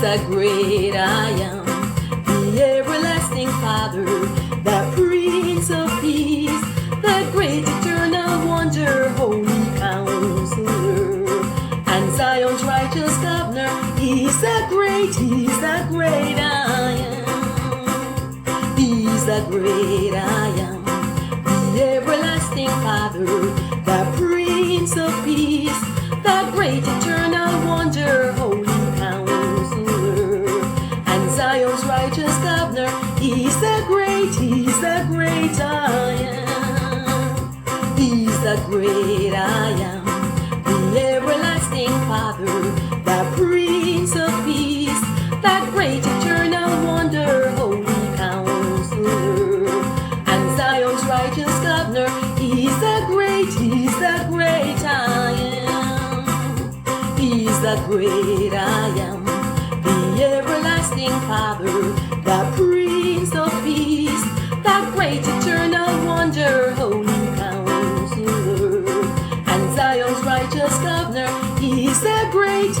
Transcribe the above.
the great I am, the everlasting Father, the Prince of Peace, the great eternal wonder, Holy Counselor, and Zion's righteous governor. He's the great I am. He's the great I am, the everlasting Father, the Prince of Peace, the great eternal wonder, Holy Counselor, and Zion's righteous governor. He's the great I am. He's the great I am, the everlasting Father, the Prince of Peace, the great eternal wonder, Holy Counselor, and Zion's righteous governor. He's the great I am. He's the great I am, the everlasting Father, the Prince of Peace, the great eternal wonder, Holy Counselor, and Zion's righteous governor. He's the great